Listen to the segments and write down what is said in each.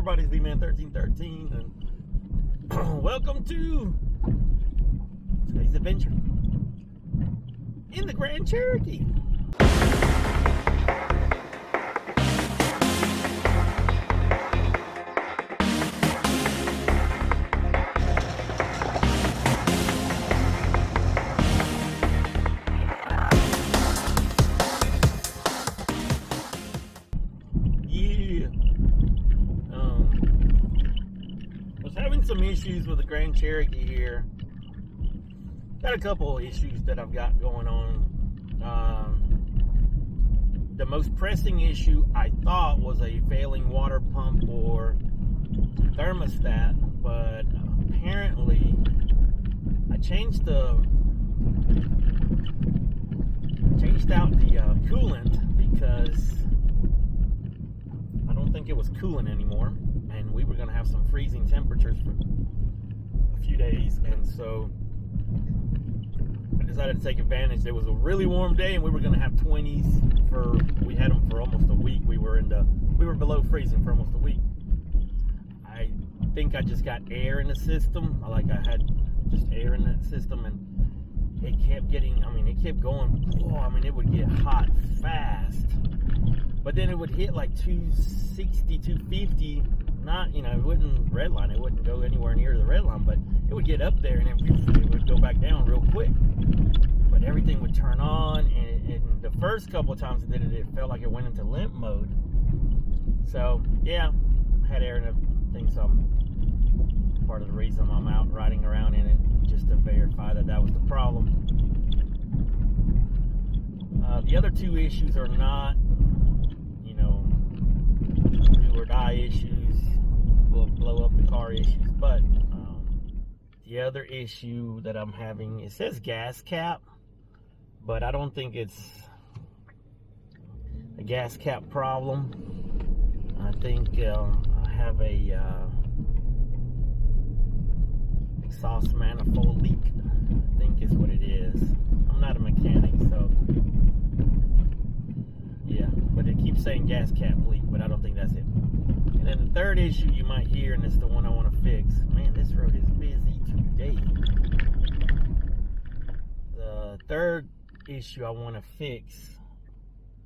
everybody? It's D-Man1313 and welcome to today's adventure in the Grand Cherokee. Some issues with the Grand Cherokee here. Got a couple of issues that I've got going on. The most pressing issue I thought was a failing water pump or thermostat, but apparently I changed out the coolant because I don't think it was cooling anymore. And we were going to have some freezing temperatures for a few days, and so I decided to take advantage. There was a really warm day, and we were going to have 20s we had them for almost a week. We were below freezing for almost a week. I think I just got air in the system. I had just air in the system, and it kept going. It would get hot fast, but then it would hit like 260, 250. It wouldn't redline. It wouldn't go anywhere near the red line, but it would get up there and then it would go back down real quick. But everything would turn on, and the first couple of times it did it felt like it went into limp mode. So yeah, I had air in everything, so part of the reason I'm out riding around in it, just to verify that was the problem. The other two issues are not, do or die issues, will blow up the car issues, but the other issue that I'm having, it says gas cap, but I don't think it's a gas cap problem. I think I have a exhaust manifold leak, I think is what it is. I'm not a mechanic, so yeah, but it keeps saying gas cap leak, but I don't think that's it. And then the third issue you might hear, and it's the one I want to fix. Man, this road is busy today. The third issue I want to fix,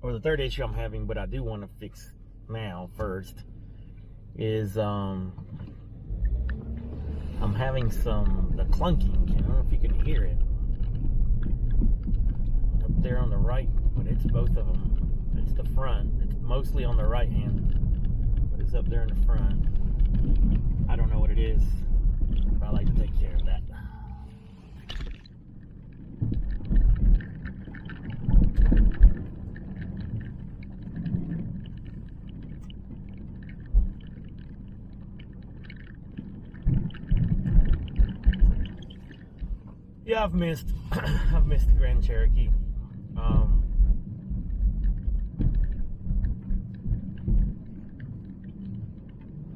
or the third issue I'm having, but I do want to fix now first, is I'm having the clunking. I don't know if you can hear it. Up there on the right, but it's both of them. It's the front. It's mostly on the right hand, but it's up there in the front. I don't know what it is, but I like to take care of that. Yeah, I've missed the Grand Cherokee.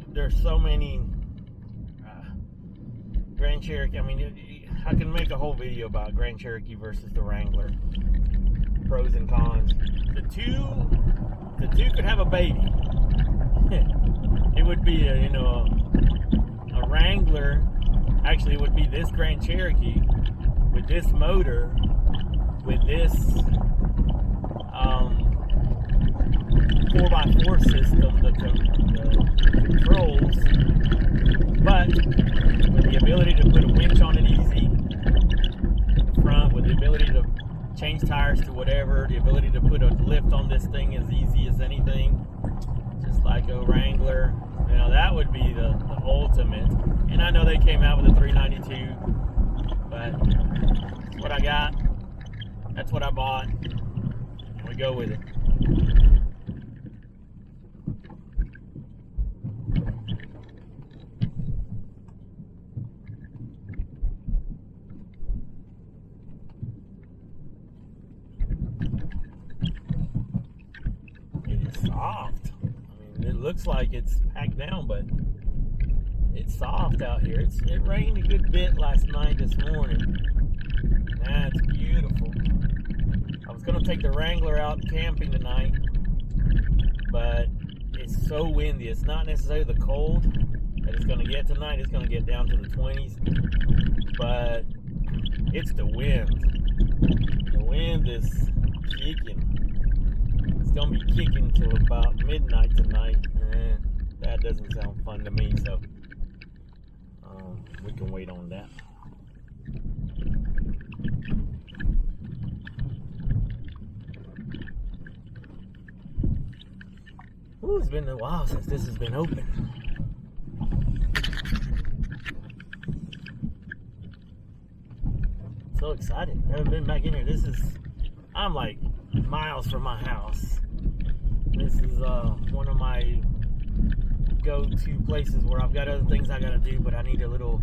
There's so many Grand Cherokee. I can make a whole video about Grand Cherokee versus the Wrangler, pros and cons. The two could have a baby. It would be a Wrangler. Actually, it would be this Grand Cherokee with this motor, with this 4x4 system, the controls, but with the ability to put a winch on it easy in the front, with the ability to change tires to whatever, the ability to put a lift on this thing as easy as anything, just like a Wrangler. That would be the ultimate. And I know they came out with a 392, but that's what I got. That's what I bought. And we go with it. Soft. It looks like it's packed down, but it's soft out here. It rained a good bit last night, this morning. That's beautiful. I was going to take the Wrangler out camping tonight, but it's so windy. It's not necessarily the cold that it's going to get tonight. It's going to get down to the 20s, but it's the wind. The wind is kicking. It's going to be kicking till about midnight tonight. That doesn't sound fun to me, so we can wait on that. Ooh, it's been a while since this has been open. So excited. Haven't been back in here. I'm like miles from my house. This is one of my go-to places where I've got other things I gotta do, but I need a little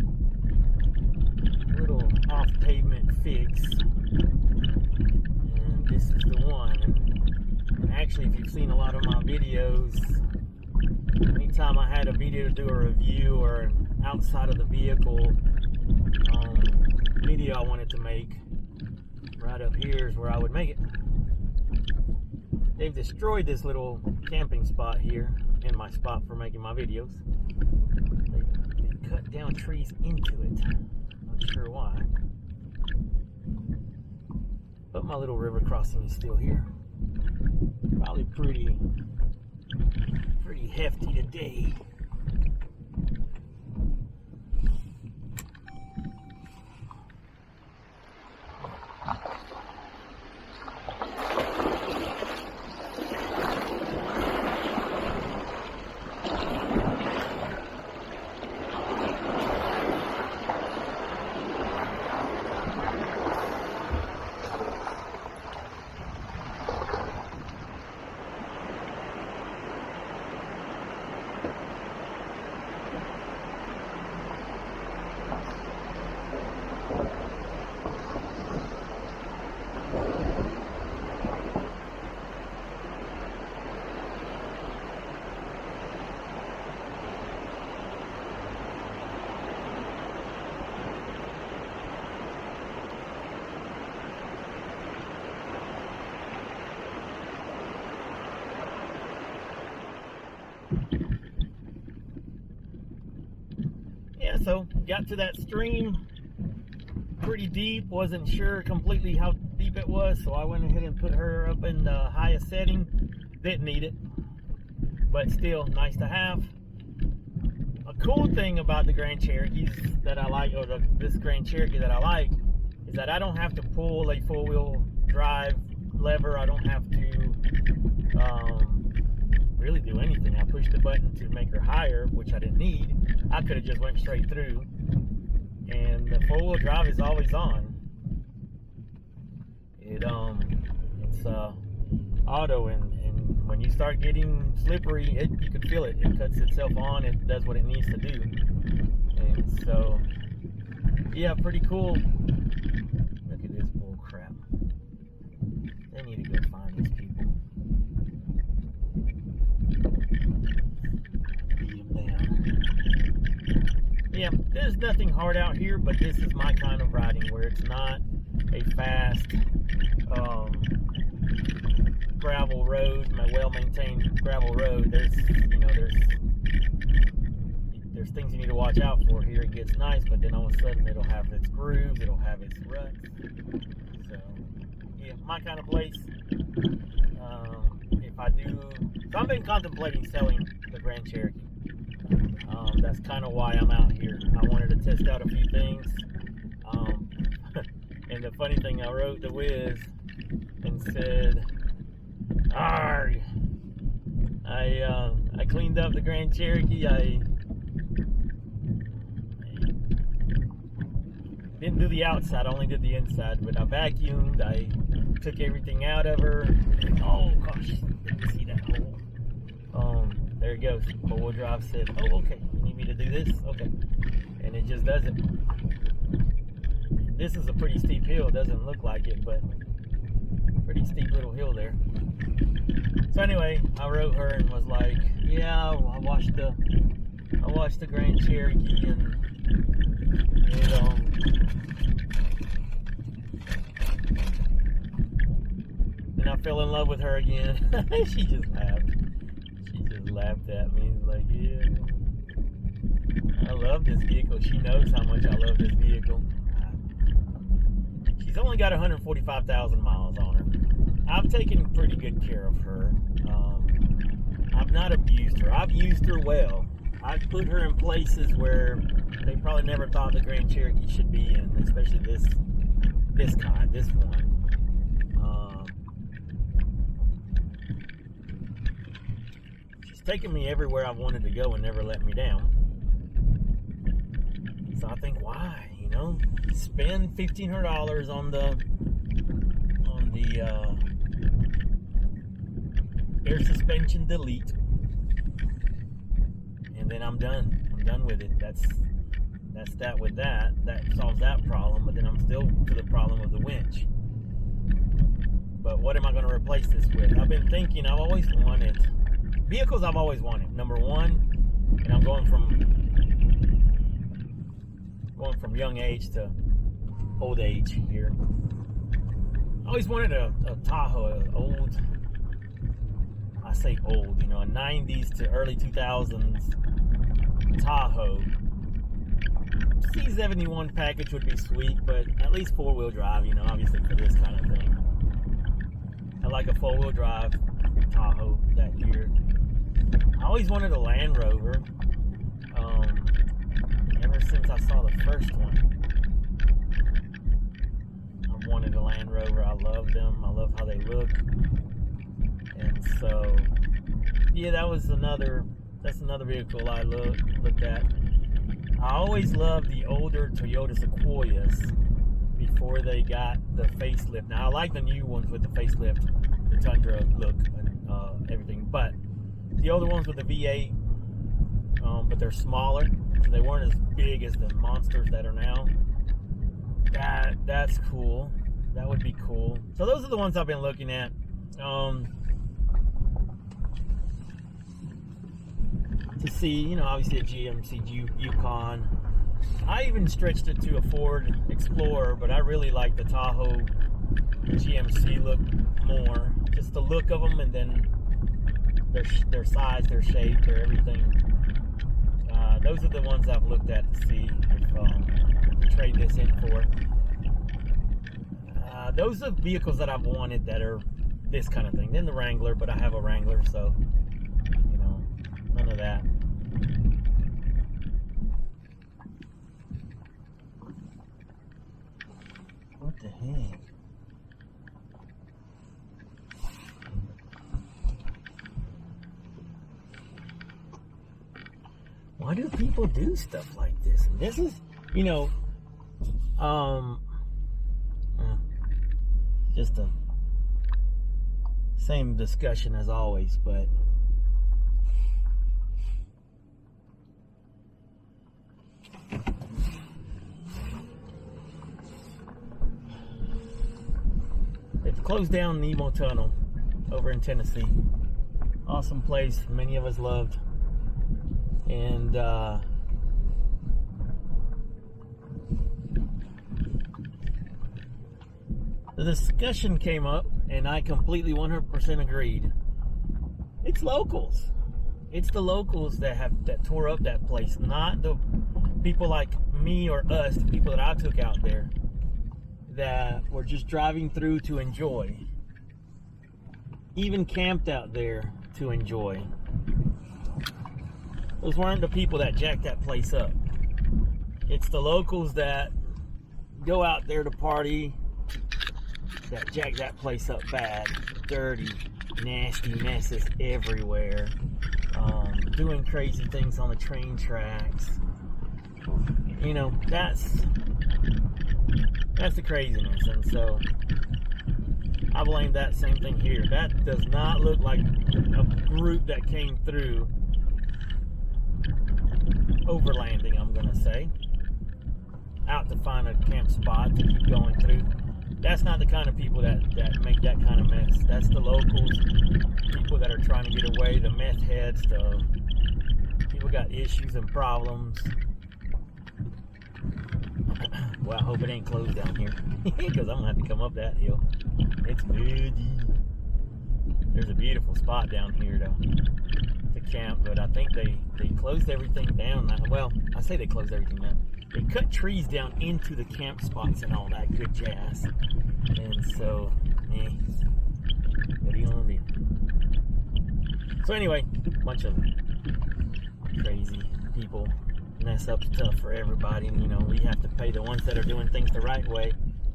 off-pavement fix. And this is the one. And actually, if you've seen a lot of my videos, anytime I had a video to do a review or an outside of the vehicle video I wanted to make, right up here is where I would make it. They've destroyed this little camping spot here in my spot for making my videos. They cut down trees into it. Not sure why. But my little river crossing is still here. Probably pretty hefty today. Yeah, so got to that stream pretty deep. Wasn't sure completely how deep it was, so I went ahead and put her up in the highest setting. Didn't need it, but still nice to have. A cool thing about the Grand Cherokees that I like, or this Grand Cherokee that I like, is that I don't have to pull a four-wheel drive lever. I don't have to really do anything. I pushed the button to make her higher, which I didn't need. I could have just went straight through, and the four-wheel drive is always on. It's auto, and when you start getting slippery, you can feel it. It cuts itself on. It does what it needs to do, and so yeah, pretty cool. Look at this bull crap. They need to go find these people. Yeah, there's nothing hard out here, but this is my kind of riding where it's not a fast gravel road, my well-maintained gravel road. There's things you need to watch out for. Here it gets nice, but then all of a sudden it'll have its grooves, it'll have its ruts. So yeah, my kind of place. So I've been contemplating selling the Grand Cherokee. That's kind of why I'm out here. I wanted to test out a few things. And the funny thing, I wrote the Wiz and said, "Arg! I cleaned up the Grand Cherokee. I didn't do the outside, I only did the inside, but I vacuumed. I took everything out of her. Oh gosh, didn't see that hole. There it goes. Four-wheel drive said, oh, okay, you need me to do this? Okay. And it just does it. This is a pretty steep hill. It doesn't look like it, but pretty steep little hill there. So anyway, I wrote her and was like, yeah, I watched the Grand Cherokee, and and I fell in love with her again. She just laughed. She just laughed at me. Like, yeah, I love this vehicle. She knows how much I love this vehicle. She's only got 145,000 miles on her. I've taken pretty good care of her. I've not abused her. I've used her well. I've put her in places where they probably never thought the Grand Cherokee should be in, especially this one. She's taken me everywhere I wanted to go and never let me down. So I think, why? You know, spend $1,500 on the air suspension delete, and then I'm done. I'm done with it. That's that with that. That solves that problem, but then I'm still to the problem of the winch. But what am I going to replace this with? I've been thinking, I've always wanted vehicles. I've always wanted. Number one, and I'm going from young age to old age here. I always wanted a Tahoe, an old, I say old, you know, a 90s to early 2000s Tahoe. C71 package would be sweet, but at least four-wheel drive, you know, obviously for this kind of thing. I like a four-wheel drive Tahoe that year. I always wanted a Land Rover. Ever since I saw the first one, I wanted a Land Rover. I love them. I love how they look. And so, yeah, that's another vehicle I looked at. I always loved the older Toyota Sequoias before they got the facelift. Now, I like the new ones with the facelift, the Tundra look and everything, but the older ones with the V8, but they're smaller, so they weren't as big as the monsters that are now. That's cool. That would be cool. So those are the ones I've been looking at. To see, you know, obviously a GMC Yukon. I even stretched it to a Ford Explorer, but I really like the Tahoe GMC look more. Just the look of them, and then their size, their shape, their everything. Those are the ones I've looked at to see if to trade this in for. Those are vehicles that I've wanted that are this kind of thing. Then the Wrangler, but I have a Wrangler, so you know, none of that. What the heck? Why do people do stuff like this? And this is, you know, just the same discussion as always, but they've closed down Nemo Tunnel over in Tennessee. Awesome place, many of us loved. And the discussion came up, and I completely 100% agreed. It's locals. It's the locals that tore up that place, not the people like me or us, the people that I took out there that were just driving through to enjoy. Even camped out there to enjoy. Those weren't the people that jacked that place up. It's the locals that go out there to party that jack that place up bad. Dirty, nasty messes everywhere. Doing crazy things on the train tracks. You know, that's the craziness. And so I blame that same thing here. That does not look like a group that came through overlanding, I'm gonna say, out to find a camp spot to keep going through. That's not the kind of people that make that kind of mess. That's the locals, people that are trying to get away, the meth heads, the people got issues and problems. Well, I hope it ain't closed down here, because I'm gonna have to come up that hill. It's muddy. There's a beautiful spot down here though. camp, but I think they closed everything down now. Well, I say they closed everything down. They cut trees down into the camp spots and all that good jazz. And so, what are you gonna do? So anyway, a bunch of crazy people mess up stuff for everybody, and you know, we have to pay. The ones that are doing things the right way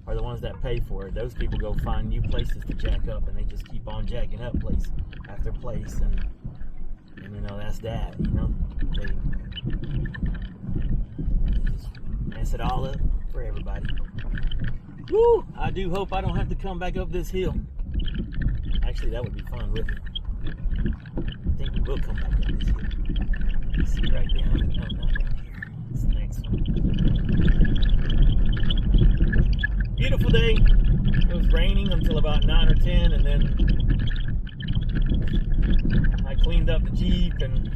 are the ones that pay for it. Those people go find new places to jack up, and they just keep on jacking up place after place, and you know, that's that, you know. They just mess it all up for everybody. Woo! I do hope I don't have to come back up this hill. Actually, that would be fun, wouldn't it? I think we will come back up this hill. Let's see right down. No, not down here. It's the next one. Beautiful day. It was raining until about 9 or 10, and then I cleaned up the Jeep and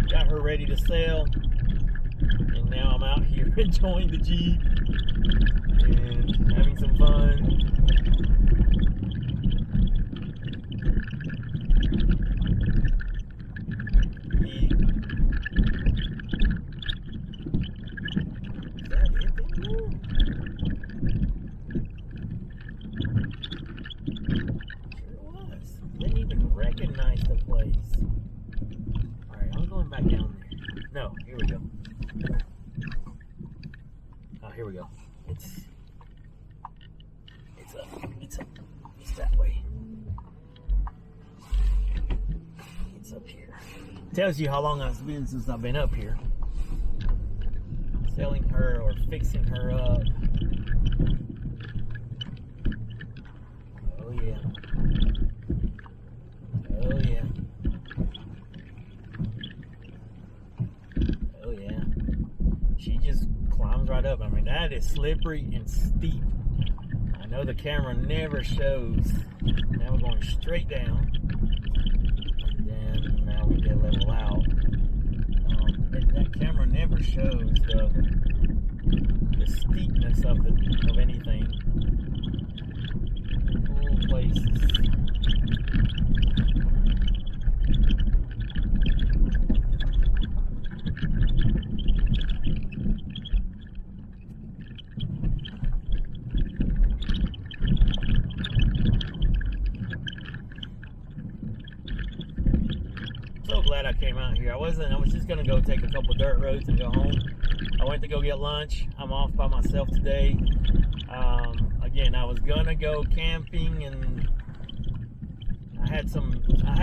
got her ready to sail. And now I'm out here enjoying the Jeep and having some fun. Recognize the place. Alright, I'm going back down there. No, here we go. Oh, here we go. It's up. It's up. It's that way. It's up here. Tells you how long it's been since I've been up here. Selling her or fixing her up. Oh yeah. Oh yeah. Oh yeah. She just climbs right up. I mean, that is slippery and steep. I know the camera never shows. Now we're going straight down. And then now we get level out. That camera never shows the steepness of anything. Cool places. So glad I came out here. I was just gonna go take a couple dirt roads and go home. I went to go get lunch. I'm off by myself today. Again, I was gonna go camping, and I had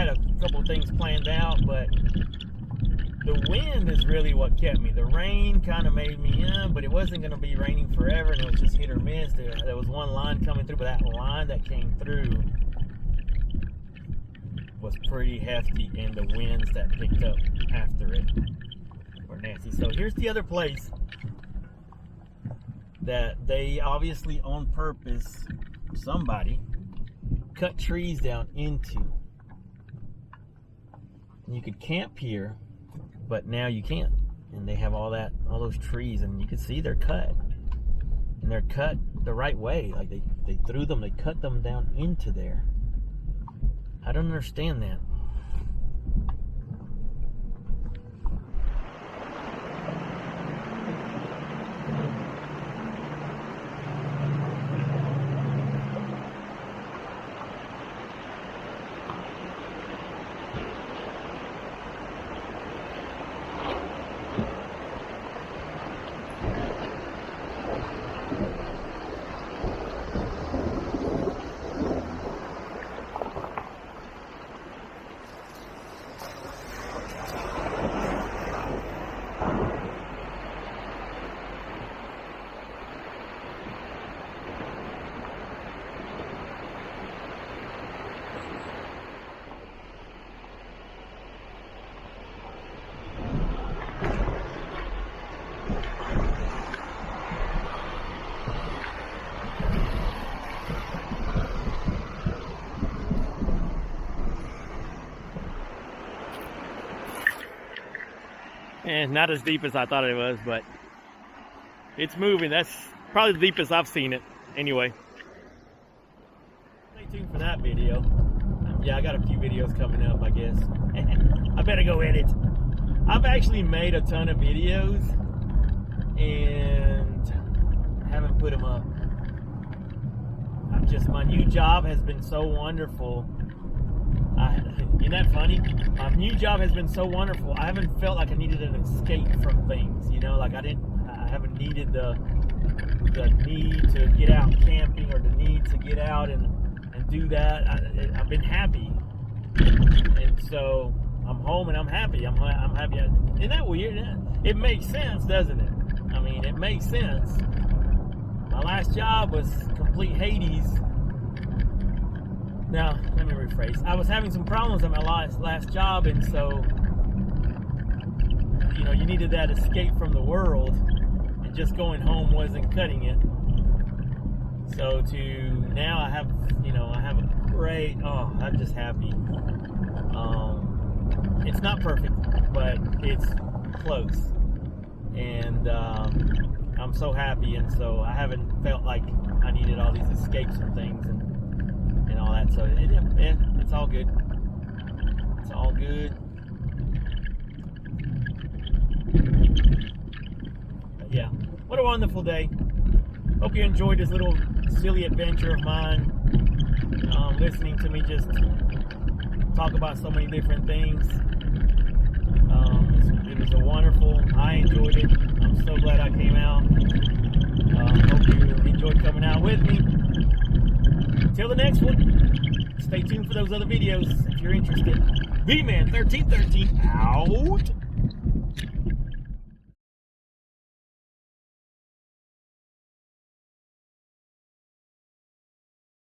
a couple things planned out, but the wind is really what kept me. The rain kind of made me, but it wasn't gonna be raining forever, and it was just hit or miss. There was one line coming through, but that line that came through was pretty hefty, and the winds that picked up after it were nasty. So here's the other place that they obviously on purpose, somebody cut trees down into. And you could camp here, but now you can't. And they have all those trees, and you can see they're cut. And they're cut the right way. Like they threw them, they cut them down into there. I don't understand that. And not as deep as I thought it was, but it's moving. That's probably the deepest I've seen it anyway. Stay tuned for that video. Yeah, I got a few videos coming up, I guess. I've better go edit. I've actually made a ton of videos and haven't put them up. My new job has been so wonderful. Isn't that funny? My new job has been so wonderful. I haven't felt like I needed an escape from things, you know, like I haven't needed the need to get out camping or the need to get out and do that. I've been happy. And so I'm home and I'm happy. I'm happy. Isn't that weird? It makes sense, doesn't it? I mean, it makes sense. My last job was complete Hades. Now, let me rephrase. I was having some problems at my last job, and so, you know, you needed that escape from the world, and just going home wasn't cutting it. So now I have a great, I'm just happy. It's not perfect, but it's close. And I'm so happy, and so I haven't felt like I needed all these escapes and things and all that. So it's all good. It's all good. But yeah, what a wonderful day. Hope you enjoyed this little silly adventure of mine. Listening to me just talk about so many different things. It was a wonderful. I enjoyed it. I'm so glad I came out. Hope you enjoyed coming out with me. Until the next one, stay tuned for those other videos if you're interested. V-Man 1313 out.